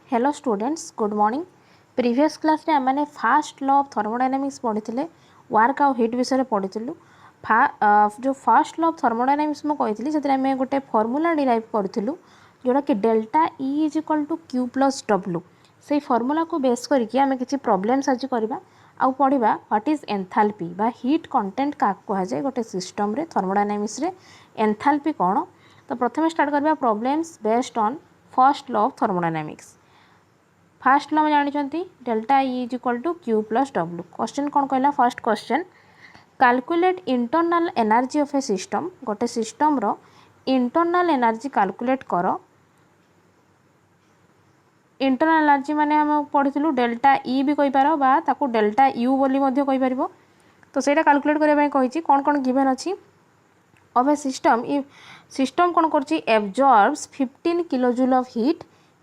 Hello students good morning. Previous class रे आमने fast law of thermodynamics पढ़ी work आउ हीट विषय पढ़ीलु। जो फास्ट लॉ ऑफ थर्मोडायनामिक्स मैं कही से गोटे फॉर्मूला डिराइव करूँ जोटा कि delta E is equal to Q plus W से फॉर्मूला को बेस करके आम किसी प्रॉब्लम्स आज करवा आउ पढ़ा व्हाट इज एंथैल्पी बा हीट कंटेंट क्या कहुए गोटे सिस्टम रे थर्मोडायनामिक्स रे एंथैल्पी कौन। तो प्रथम स्टार्ट करवा problems based on first law of thermodynamics. First law में जानते delta E is equal to Q plus W. Question कौन कहला first question calculate internal energy of a system. गोटे सिस्टम रो इंटरनल एनर्जी कैलकुलेट कर। Internal energy माने हम पढ़ी डेल्टा ई भी कहींपार बा ताकू डेल्टा यू बोली मध्य कहींपार। तो सेटा कैलकुलेट करने कही कौन कौन गिवन अच्छी ऑफ ए सिस्टम। ये सिस्टम कौन कर absorbs 15 kilojoule of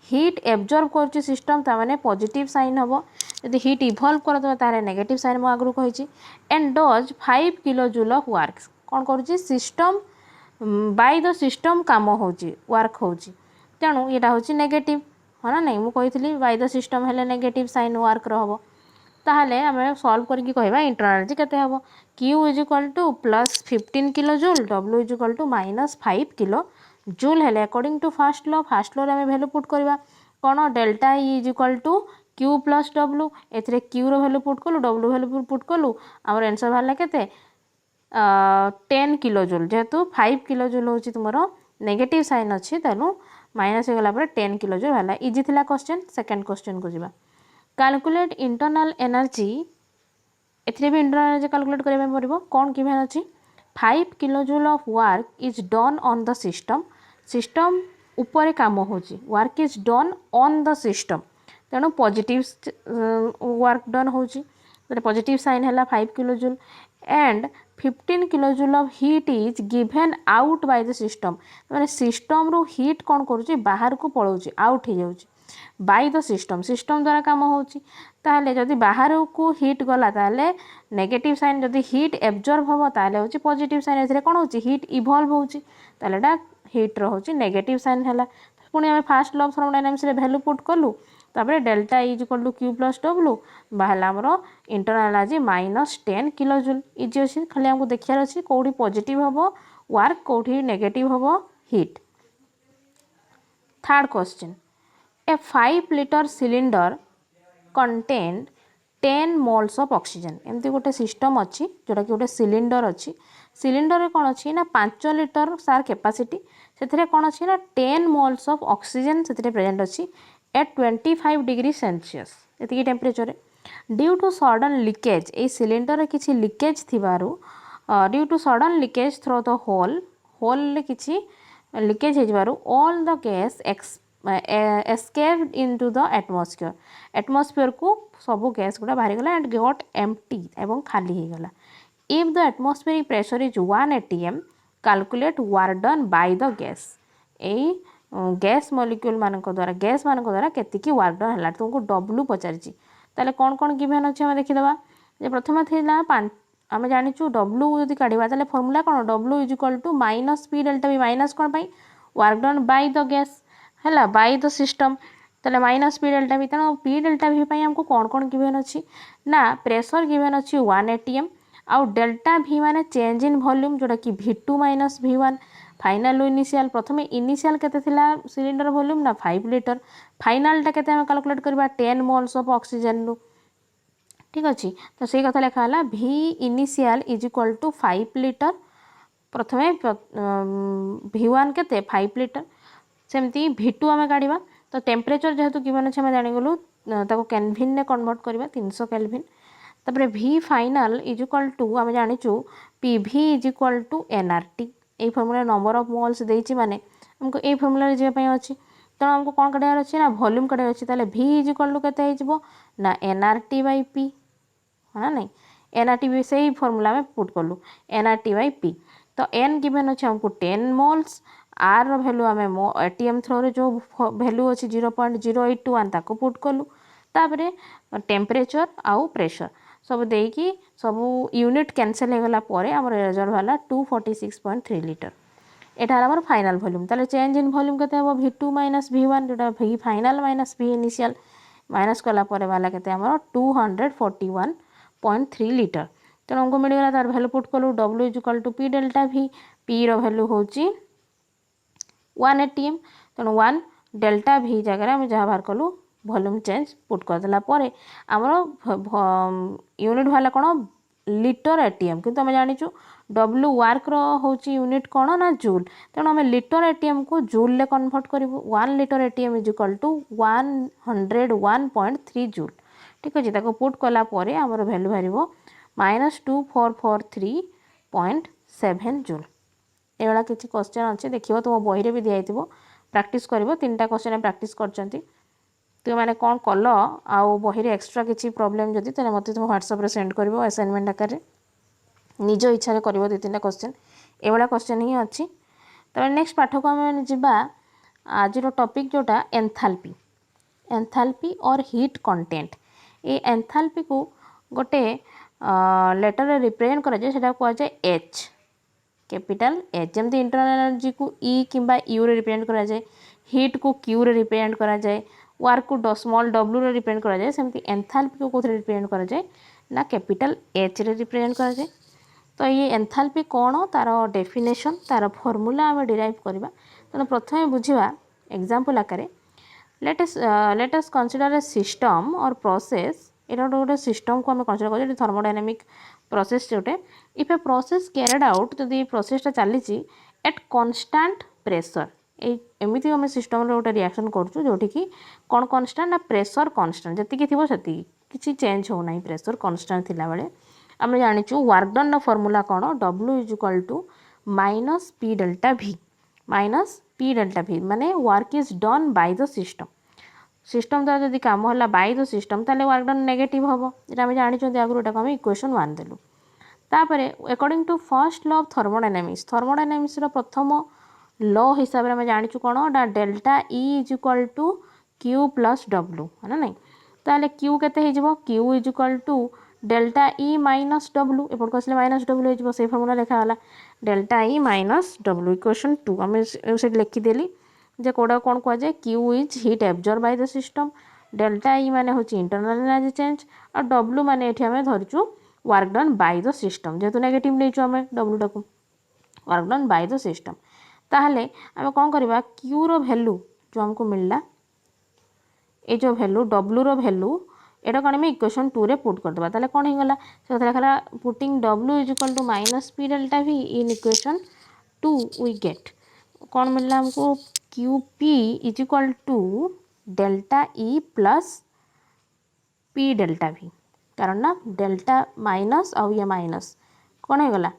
heat absorb कर सिस्टम ताने पॉजिटिव साइन हम यदि हीट इवॉल्व करदे तारे नेगेटिव साइन मैं आगु कही and does 5 kilojoule of work कौन कर सिस्टम बाय द सिस्टम काम हो वर्क हो तेणु यहाँ हूँ नेगेटिव है ना नहीं मुझे बाय द सिस्टम हेले नेगेटिव साइन वर्क हम ताहले आम सल्व करके कहवा इंटरनल एनर्जी केते हबो Q is equal to plus 15 kilo joule W is equal to minus 5 kilo joule हेले अकॉर्डिंग टू फास्ट लॉ रे आम वैल्यू पुट करवा कौन delta E is equal to Q plus W ए Q रो value put कलु W value put कलु आमर आंसर बाहर केते 10 किलो जूल जेहेतु 5 किलो जूल हूँ तुम नेगेटिव साइन अच्छी तेणु माइनस हो गला 10 किलो जूल है इजी थिला क्वेश्चन। सेकंड क्वेश्चन को जीवा कैलकुलेट इंटरनल एनर्जी एथिरे भी इंटरनल एनर्जी कैलकुलेट करबा पड़िबो कौन गिवन अछि 5 kilo joule of work is done on the system ऊपर काम होची work is done on the system तेणु पॉजिटिव वर्क डन होची पॉजिटिव साइन है 5 kilo joule and 15 kilo joule of heat is given out by the system माने system रो heat कौन करूची बाहर को पळौची आउट हो जाउची बाय द सिस्टम द्वारा काम होची ताहले जदि बाहर को हीट गला ताहले नेगेटिव साइन जदि हीट एब्जॉर्ब हम ताहले होची पॉजिटिव साइन एथिरे कोन होची हीट इवॉल्व होची ताहले एटा हीट रो होची नेगेटिव साइन हैला पुणी हम फास्ट लॉ ऑफ थर्मोडायनामिक्स रे वैल्यू पुट कलु तापर delta E is equal to Q plus W बाहला हमरो internal energy minus 10 kilo joule इजी अछि खाली हमको देखियार अछि कोठी पॉजिटिव हबो वर्क कोठी नेगेटिव हबो heat. Third question A 5 litre cylinder contain 10 moles of oxygen एमती गोटे सिस्टम अच्छी जोटा कि गोटे सिलिंडर अच्छी सिलिंडर कौन अच्छी ना 5 लिटर सार कैपेसिटी से कौन अच्छी ना 10 मोल्स ऑफ ऑक्सीजन से प्रेजेंट अच्छी एट 25 डिग्री सेल्सियस ये temperature due to sudden leakage a cylinder किसी लिकेज थिबारु due to sudden leakage through the hole किसी लिकेज हो all the gas escaped into the atmosphere को सब गैस गुड़ा बाहरी गला एंड गॉट एम्प्टी एवं खाली हो गला if the atmospheric pressure is 1 atm calculate work done by the gas A gas molecule मानक द्वारा केतिकी वर्क डन है तुमको डब्ल्यू पचारि ताले कौन कौन गिवन अच्छे हम देखीदे प्रथम थी आम जाचु डब्ल्यू जब काढ़ा ताले फॉर्मूला कौन W is equal to minus P delta V minus कौन पाई work done by the gas है बाय द सिस्टम ताले माइनस पी डेल्टा भी तेणु पी डेल्टा भी आमको कौन कौन गिवन अच्छी ना प्रेशर गिवन अच्छी 1 atm आउ डेल्टा भी माने चेंज इन वॉल्यूम जोटा कि V2 minus V1 final initial प्रथम इनिशियल केते थिला सिलिंडर वॉल्यूम ना 5 लिटर फाइनल टा केते हम कैलकुलेट करबा 10 मोल्स ऑफ ऑक्सीजन रू ठीक अच्छे तो सही कथा लिखा है V initial is equal to 5 litre प्रथमे V1 केते 5 लिटर सेमती V2 आम काढ़ा तो टेम्परेचर जेहेतु गिवन अच्छे आम जागलु ताको केल्विन ने कन्वर्ट करवा 300 केल्विन तापर V final is equal to आम जाचु PV is equal to NRT ये फॉर्मूला नंबर ऑफ मोल्स देछि माने हमको ये फॉर्मूला जावाई अच्छी तेणु हमको कौन काढ़ार अच्छी ना वॉल्यूम काढ़ार अच्छी ताले V इज इक्वल टू केते हो ना NRT बाई P है ना नहीं NRT भी सही फॉर्मूला में पुट कलु NRT बाई P तो N गिवन अच्छे हमको 10 मोल्स आर भैल्यू आम एटीएम थ्रो रे जो भैल्यू अच्छी 0.0821 ताको पुट कलु तापर टेम्परेचर आउ प्रेशर सब देकी सब यूनिट कैंसल हो गला आम रिजल्ट वाला 246.3 लिटर यहाँ आम फाइनाल वॉल्यूम ताले चेंज इन वॉल्यूम के V2 माइनस V1 जोटा V final minus V initial minus कलापर वाला के 241.3 लिटर। तेणु हमको मिलगला तार भैल्यू पुट कलु W equal to P delta V P रो भैल्यू हूँ 1 ATM। तेणु 1 डेल्टा V जगह आम जहाँ बाहर कलु वॉल्यूम चेंज पुट करदेला आमर यूनिट वाला कौन लिटर एटीएम किंतु आम जाचु W वर्क हूँ यूनिट कौन ना जूल। तेणु आम लिटर एटीएम को जूल ले कन्वर्ट करूँ 1 litre ATM is equal to 101.3 joule. ठीक अच्छे ताको पुट कला आमर भैल्यू बाहर -2443.7 जूल। ये किसी क्वेश्चन अच्छे देखिए तुम बही में भी दिखाई प्रैक्टिस कर 3टा क्वेश्चन प्रैक्टिस कर तुम मैंने कौन कल आउ बही एक्सट्रा किसी प्रॉब्लम जदि तेल मत तुम व्हाट्सएप सेंड कर असाइनमेंट आकार निज इच्छा कर 2-3टा क्वेश्चन ये क्वेश्चन ही अच्छी। तब नेक्स्ट पाठ को आम जा आज टॉपिक जोटा एंथैल्पी और हीट कंटेंट। ये एंथैल्पी को गोटे लेटर रिप्रेजेंट करा जाए सेटा कह जाए H कैपिटल H जमती इंटरनल एनर्जी को E किंबा U रे रिप्रेजेंट करा जाए हीट को Q रे रिप्रेजेंट करा जाए वर्क को स्मॉल W रे रिप्रेजेंट करा जाए सेमती एंथैल्पी को कोथरे रिप्रेजेंट करा जाए ना कैपिटल H रे रिप्रेजेंट करा जाए। तो ये एंथैल्पी कौन तार डेफिनेशन तार फॉर्मूला आम डिराइव करवा तेणु प्रथम बुझा एग्जांपल आकार let us consider a system और प्रोसेस ये गोटे सिस्टम को आम कंसीडर कर thermodynamic process Jote if a process carried out जदि प्रोसेसटा चली एट कन्स्टांट प्रेशर एमती आम सिस्टम गोटे रिएक्शन करूँ जोटि कि कौन कन्स्टांट ना प्रेशर कन्स्टांट जी थी से किसी चेंज होना प्रेशर कन्स्टांट थिला बेले आम जाचु वर्क डन फॉर्मूला कौन W is equal to minus P delta V minus P delta V माने work is done by the system द्वारा जब कम है बाय द सिस्टम ताले वर्क डन नेगेटिव हम ये आम जानी आगुरी आम इक्वेशन 1 देलु। तापर according to first law of thermodynamics प्रथम लॉ हिसाब से आम जाचु कौन ना delta E is equal to Q plus W है ना नहीं ताले Q केते Q is equal to delta E minus W एपट आसले माइनस W हो फर्मूला लिखाला delta E minus W equation 2 आम से लिखिदेली जे कौटा कौन कह जाए Q is heat absorb by the system delta E माने हूँ इंटरनल एनर्जी चेंज और W माने ये आम धरचु work done by the system जेहेतु नेगेटिव नहीं आम W टाक work done by the system ताहले आम कौन करवा Q रो वैल्यू जो हमको मिलला ये जो वैल्यू W रो वैल्यू एटा कौन इक्वेशन 2 रे पुट करदे ताले कौन हो गला से कथा लिखला putting W is equal to minus P delta V in equation 2 we get कौन मिलला हमको QP is equal to delta E plus P delta V कारण ना डेल्टा माइनस आउ ये माइनस कौन हो गला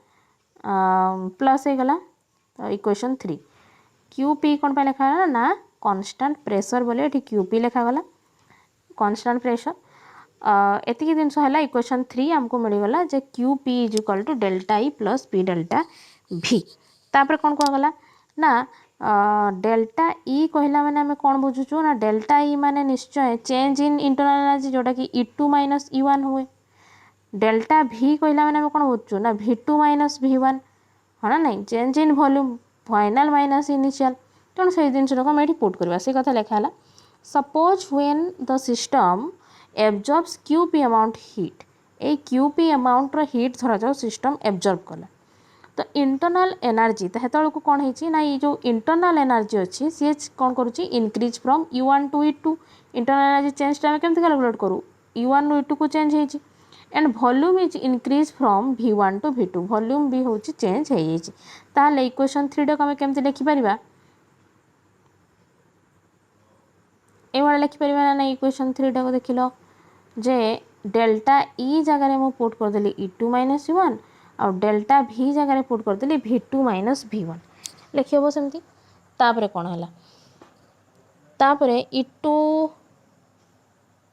प्लस हो गला तो इक्वेशन 3 QP कौन पे लिखा ना कांस्टेंट प्रेशर बोले ये QP लिखा गला कांस्टेंट प्रेशर एतिकी जिनस है इक्वेशन 3 आमको मिलगला जे QP is equal to delta E plus P delta V तापर कौन कहगला ना डेल्टा E कहला माने आम कौन बुझुचु ना डेल्टा E माने निश्चय चेंज इन इंटरनल एनर्जी जोटा कि E2 माइनस E1 हुए डेल्टा V कहला माने आम कौन बुझुचु ना V2 माइनस V1 है ना नहीं change in volume final minus initial तेणु से जिनटा को ये पुट करवा से कथा लिखा है suppose when the system absorbs QP amount heat A QP amount heat धरा जाओ सिस्टम एब्जॉर्ब कला तो इंटरनल एनर्जी तो हेतु को कौन है ना ये जो इंटरनल एनर्जी अच्छी सी कौन करुच्ची increase from U1 to E2 internal energy change आम केमती कैलकुलेट करूँ U1 रू E2 को चेंज होती and volume is increase from V1 to V2 volume भी हूँ चेंज हो इक्वेशन 3 टाक आम केमती लिखिपर ये लिखिपर ना इक्वेशन 3 टाक देख लो जे डेल्टा E जगह मु पुट करदेली E2 माइनस E1 और डेल्टा V जगह पुट करदेली V2 माइनस V1 लिखी हम सेमती तापरे कौन है तापरे E2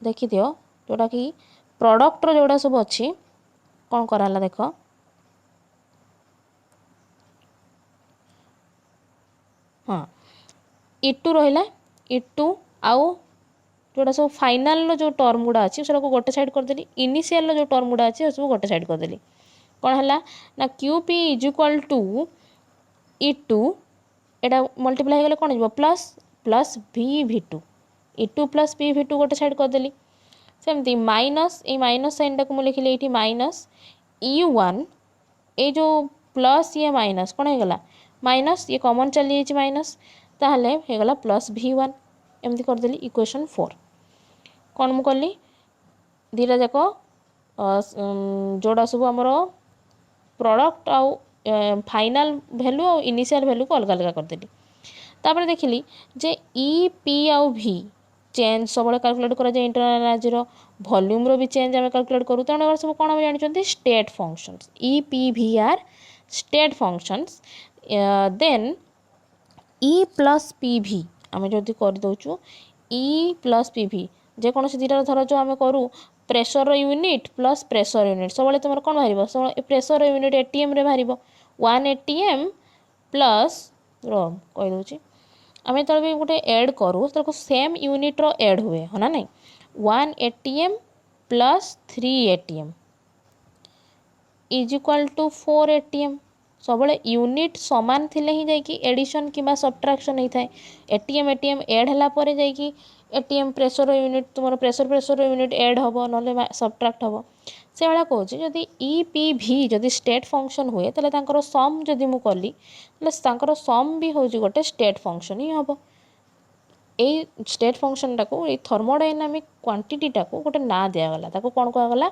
देखी दियो जोटा कि प्रोडक्टर जोड़ा सब अच्छी कौन कराला देख हाँ E2 रहा E2 आउ जोटा सब फाइनाल जो टर्म गुड़ा अच्छी से गोटे साइड करदेली इनिशियल जो टर्म गुड़ा अच्छी सब गोटे साइड करदेली कौन है ना QP is equal to E2 Etah multiply हो कौन हो प्लस प्लस भि V two E2 plus P V to गोटे साइड करदेली सेमती माइनस ये माइनस साइन टाक मुझे लिखिली ये माइनस E1 ये जो प्लस ये माइनस कौन होगा माइनस ये कॉमन चली जाइए माइनस ताहले होगला प्लस V1 एमती करदेली इक्वेशन 4 कौन मु कली दीटा जाक जोड़ा सब आमर प्रोडक्ट आउ फाइनाल वैल्यू और इनिशियल वैल्यू को अलग अलग करदेली तापर देखिली जे ई पी आउ भी चेंज सब कैलकुलेट करा जाए इंटरनल एनर्जी रो वॉल्यूम रो भी चेंज आम कैलकुलेट करूँ तेणु सब कौन हम जानते state functions E P V are state functions then E plus P V आम जदि करदे ई प्लस पी भी जेकोसी दुटा धर जो आम करूँ pressure unit plus pressure unit सब तुम कौन बाहर सब प्रेसर यूनिट एटीएम रे बाहर 1 ATM प्लस कहीदे आम जो भी गोटे एड करूँ तो सेम यूनिट रो एड हुए है ना नहीं 1 ATM plus 3 ATM is equal to 4 ATM सब यूनिट सामान थिले ही जाइए एडिशन कि सब्ट्राक्शन होता है एटीएम एड है जाइए एटीएम प्रेसर यूनिट तुम प्रेसर यूनिट एड हम ना सब्ट्राक्ट हम से भाया कहूँ जदि ई पी भी जदि स्टेट फंक्शन हुए तो सम जदि मु कली सम भी हूँ गोटे स्टेट फंक्शन ही हम ये स्टेट फंक्शन टाको ये थर्मोडायनामिक क्वांटिटी टाको गोटे ना दिगला ताको कौन कहगला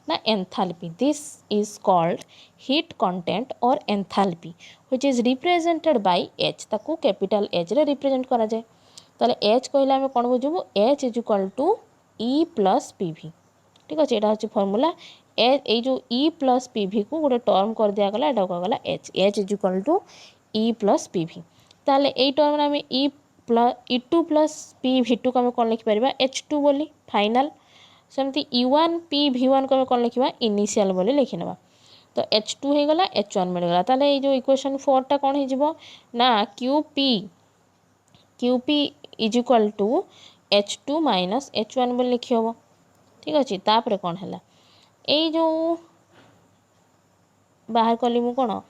ना enthalpy this is called heat content और enthalpy which is represented by H ताको कैपिटल एच रे रिप्रेजेंट करा जाए ताले एच कहले आम कौन बुझू H is equal to E plus P V ठीक अच्छे यहाँ हूँ फर्मूला ए जो ई प्लस पी भी को गोटे टर्म कर दिगला एटा कहगला H H is equal to E plus P V ताले ए टर्म आम E plus E2 plus P V two को आम कौन लिखिपर H2 बोली फाइनाल सेमती E1 पी V1 को आम कौन लिखा इनिशियल बोली लिखिना तो H2 हो गला H1 मिलगला ताले ये जो इक्वेशन 4 टा कौन हो ना QP is equal to H2 minus H1 बोली लिखी हम ठीक अच्छे तापर कौन है ये जो बाहर कली मु कौन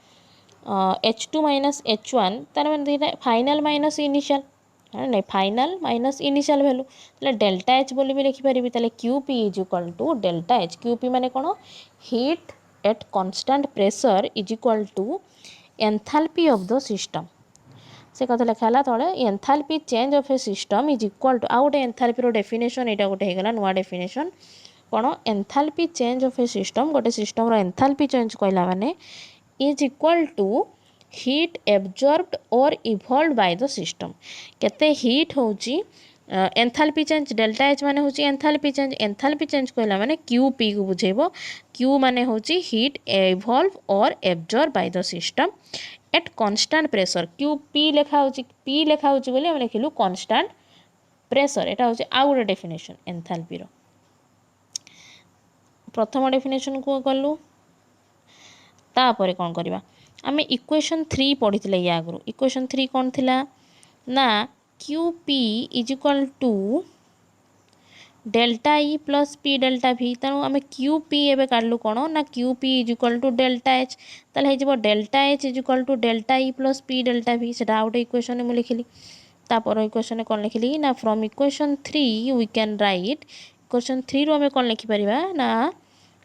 H2 माइनस H1 तार मैंने फाइनाल माइनस इनिशियल नहीं फाइनाल माइनस इनिशियल वैल्यू तो डेल्टा एच बोली भी लिखिपारि ताले QP is equal to delta H QP माने कौन heat at constant pressure is equal to enthalpy of the system से कथा लिखाला तले enthalpy change of a system is equal to आ गोटे एंथैल्पी रो डेफिनेशन एटा गोटे हेगला नुआ डेफिनेशन कौन enthalpy change of a system गोटे सिस्टम रो एंथैल्पी चेंज कहला माने is equal to heat absorbed और इवॉल्व बाय द सिस्टम केते हीट होची एंथैल्पी चेंज डेल्टा एच माने होची एंथैल्पी चेंज कहला माने QP को बुझेबो Q माने होची हीट इवॉल्व और absorb by the system at constant pressure QP लिखा होची P लिखा होची बोली हम लिखिलु कांस्टेंट प्रेशर एटा होची आ गोटे डेफिनेशन एंथैल्पी रो प्रथम डेफिनेशन को गलु तापर कौन करबा आम इक्वेशन 3 पढ़ी या आगु इक्वेशन 3 कौन थिला ना QP is equal to delta E plus P delta भी तेणु आम QP एवं काढ़लु कौन ना QP is equal to delta H ताले हो delta H is equal to delta E plus P delta V से गोटे इक्वेशन मुझे लिखिली तापर इक्वेशन कौन लिखिली ना from equation 3 we can write equation 3 रू आम कौन लिखिपर ना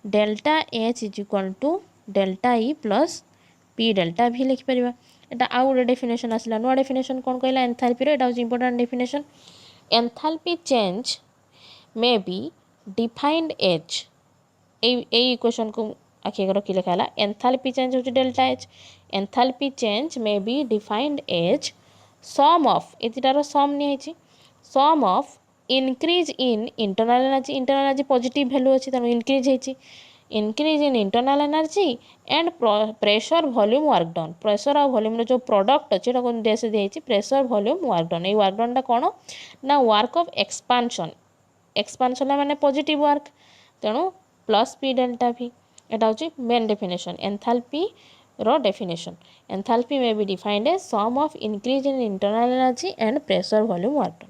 delta H is equal to delta E plus P delta V लिखिपर एटा आउ गोटे डेफिनेशन आसला नुआ डेफिनेशन कौन कहला एंथैल्पी रो एटा होची important definition enthalpy change may be defined as a equation को आखि रखी लिखा है एंथैल्पी चेंज होची delta H enthalpy change may be defined as sum of एतिटार सम नहीं sum of increase in internal energy positive value अच्छी तेणु इंक्रीज होती increase in internal energy and pressure volume work done pressure और volume जो product अच्छे देश दी प्रेशर वॉल्यूम वर्क डाउन ये वर्क डाउन कौन ना वर्क ऑफ एक्सपांशन माने पॉजिटिव वर्क तेणु प्लस पी डेल्टा भी एटा हूँ मेन डेफिनेशन एंथैल्पी रो definition enthalpy may be defined as sum of increase in internal energy and pressure volume work done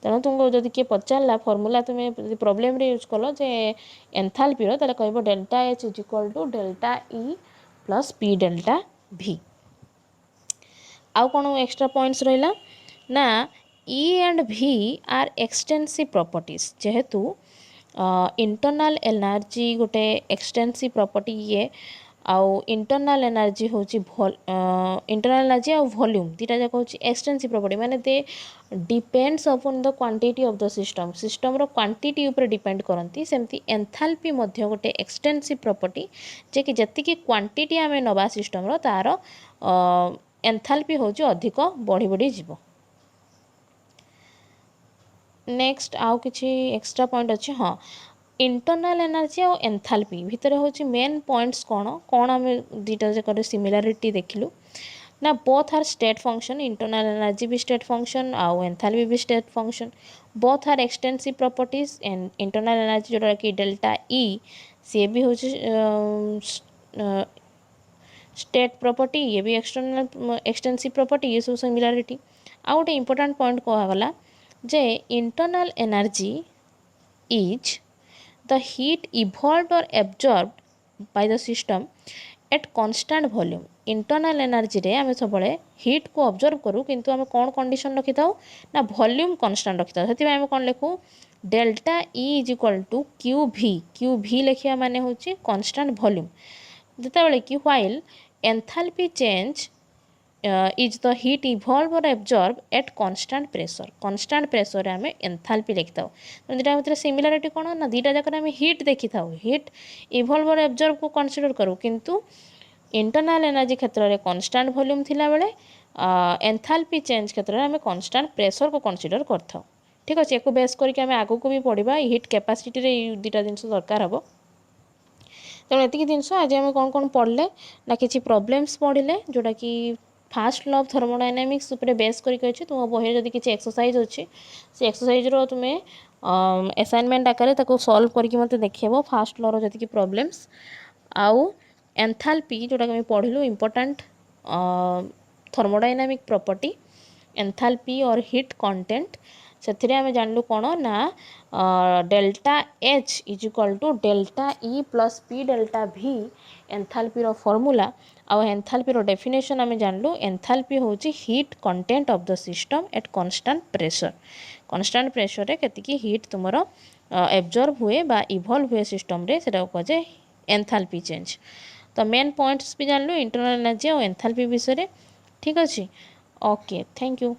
तेणु तुमको जब किए पचारा फर्मूला तुम्हें प्रोब्लेम रे यूज कल जे एंथैल्पी रो ताले कहबो delta H is equal to delta E plus P delta V आउ कौन एक्स्ट्रा पॉइंट्स रहा ना ई and V are extensive properties जेहेतु इंटरनल एनर्जी गोटे एक्सटेंसिव प्रॉपर्टी ये आउ इंटरनल एनर्जी हूँ इंटरनल एनर्जी आउ वॉल्यूम दुटा जाक हूँ एक्सटेंसिव प्रॉपर्टी माने they depends upon the quantity of the system system रो क्वांटिटी ऊपर डिपेंड करती सेमती एंथैल्पी मध्य गोटे एक्सटेंसिव प्रॉपर्टी जे कि जतिकी क्वांटिटी आमे नबा सिस्टम रो तार एंथैल्पी हूँ अधिक बढ़ी बढ़ी जीव नेक्स्ट आउ किछि एक्स्ट्रा पॉइंट अच्छे हाँ इंटरनल एनर्जी और एंथैल्पी भितर हूँ मेन पॉइंट्स कौन कौन आम दुटा जाक सिमिलारिटी देखिलु ना both are state function internal energy भी स्टेट फंक्शन आउ एंथैल्पी भी state function both are extensive properties and internal energy जोटा कि डेल्टा ई सी भी हूँ स्टेट प्रॉपर्टी ये भी एक्सटर्नल एक्सटेंसिव प्रॉपर्टी ये सब सिमिलारिटी आउ गोटे इंपोर्टेंट पॉइंट कहगला जे internal energy is the heat evolved और absorbed by the system at constant volume internal energy रे आम सब हीट को ऑब्जर्व करूँ किंतु आम कौन कंडीशन रखी था ना वॉल्यूम कांस्टेंट रखी था से आम कौन लिखू delta E is equal to Q V लिखा माने हूँ कांस्टेंट वॉल्यूम जितेबाला कि while enthalpy change is the heat evolve और एब्जॉर्ब एट कांस्टेंट प्रेशर आम एंथैल्पी लिखि था दुटा भितर सिमिलारिटी कौन ना दुटा जाक आम हीट देखी था हीट इवॉल्व और एब्जॉर्ब को कंसीडर करूँ किंतु इंटरनल एनर्जी क्षेत्र में कांस्टेंट वॉल्यूम थिला बेले एंथैल्पी चेंज क्षेत्र में आम कांस्टेंट प्रेशर को कंसीडर करथाउ ठीक अच्छे एक बेस करके आम आगू को भी पढ़ा हीट कैपेसिटी दुटा जिन दरकार हम तेणु एतिक जिनस आज आम कौन कौन पढ़ले ना कि प्रॉब्लम्स पढ़ले जोटा कि फास्ट लॉ ऑफ थर्मोडायनामिक्स उपर बेस करके तुम बही जब किसी एक्सरसाइज अच्छी से एक्सरसाइज तुम्हें असाइनमेंट आकार ताको सॉल्व करके मत देखेब फास्ट लॉ रो जति प्रॉब्लम्स आउ एंथैल्पी जोटा कि पढ़लु इंपोर्टेंट थर्मोडायनामिक प्रॉपर्टी एंथैल्पी और हीट कंटेंट से आम जानलु कौन ना delta H is equal to delta E plus P delta V enthalpy रो फॉर्मूला आउ एंथैल्पी रो डेफिनेशन आम जानलु एंथैल्पी हूँ heat content of the system at constant pressure रे केतिकी हीट तुमर एब्जॉर्ब हुए बा इवॉल्व हुए सिस्टम रे सेटा कहे एंथैल्पी चेंज तो मेन पॉइंट्स भी जानलु इंटरनल एनर्जी और एंथैल्पी विषय ठीक अच्छे ओके थैंक यू।